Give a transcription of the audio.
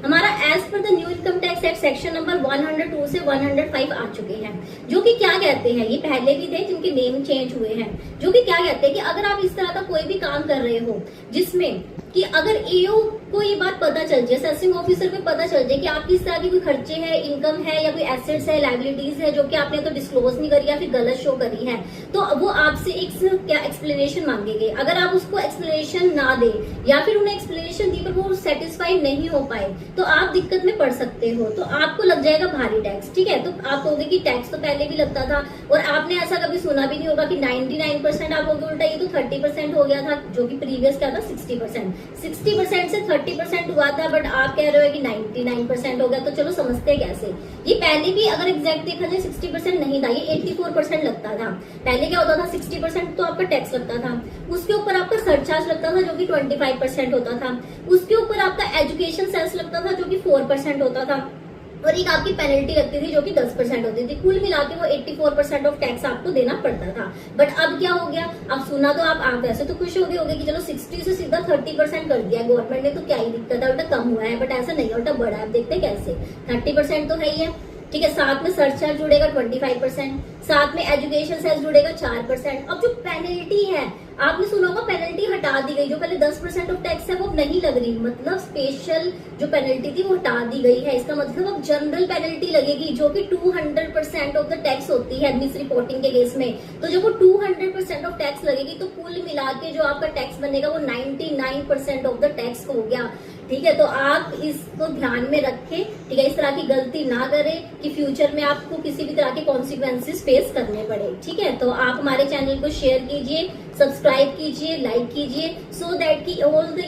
हमारा as per the new income tax act section number 102 से 105 आ चुके हैं, जो कि क्या कहते हैं, ये पहले भी थे जिनके नेम चेंज हुए हैं, जो कि क्या कहते हैं कि अगर आप इस तरह का कोई भी काम कर रहे हो जिसमें कि अगर एओ को ये बात पता चल जाए, असेसिंग ऑफिसर को पता चल जाए कि आपकी इस तरह की कोई खर्चे है, इनकम है या कोई एसेट्स है, लाइबिलिटीज है जो कि आपने तो डिस्क्लोज नहीं करी या फिर गलत शो करी है, तो वो आपसे एक क्या एक्सप्लेनेशन मांगेंगे। अगर आप उसको एक्सप्लेनेशन ना दे या फिर उन्हें एक्सप्लेनेशन दी पर वो सेटिस्फाइड नहीं हो पाए तो आप दिक्कत में पड़ सकते हो, तो आपको लग जाएगा भारी टैक्स। ठीक है, तो आप कहोगे कि टैक्स तो पहले भी लगता था और आपने ऐसा कभी सुना भी नहीं होगा कि 99% आप होगे, उल्टा ये तो 30% हो गया था, जो कि प्रीवियस क्या था 60% से 30% हुआ था, बट आप कह रहे हो कि 99% हो गया। तो चलो समझते हैं कैसे। ये पहले भी अगर एग्जैक्ट देखा जाए 60% नहीं था, ये 84% लगता था। पहले क्या होता था, 60% तो आपका टैक्स लगता था, उसके ऊपर आपका सरचार्ज लगता था जो कि 25% होता था, उसके ऊपर आपका एजुकेशन सेस लगता था जो कि 4% होता था, और एक आपकी पेनल्टी लगती थी जो कि 10% होती थी। कुल मिला के वो 84% ऑफ टैक्स आपको देना पड़ता था। बट अब क्या हो गया, अब सुना तो आप वैसे तो खुश हो गए होंगे कि चलो 60 से सीधा 30% कर दिया गवर्नमेंट ने, तो क्या ही दिक्कत है, उल्टा कम हुआ है। बट ऐसा नहीं, उल्टा बढ़ा है। अब देखते हैं कैसे। 30% तो है ही है, ठीक है, साथ में सरचार्ज जुड़ेगा 25%, साथ में एजुकेशन सेस जुड़ेगा 4%। अब जो पेनल्टी है, आपने सुना होगा पेनल्टी हटा दी गई, जो पहले 10% ऑफ टैक्स है वो अब नहीं लग रही, मतलब स्पेशल जो पेनल्टी थी वो हटा दी गई है। इसका मतलब अब जनरल पेनल्टी लगेगी जो कि 200% ऑफ द टैक्स होती है मिस रिपोर्टिंग के केस में। तो जब वो 200% ऑफ टैक्स लगेगी तो कुल मिला के जो आपका टैक्स बनेगा वो 99% ऑफ द टैक्स हो गया। ठीक है, तो आप इसको ध्यान में रखें, ठीक है, इस तरह की गलती ना करें कि फ्यूचर में आपको किसी भी तरह के कॉन्सिक्वेंसेस फेस करने पड़े। ठीक है, तो आप हमारे चैनल को शेयर कीजिए, सब्सक्राइब कीजिए, लाइक कीजिए, सो दैट कि ऑल द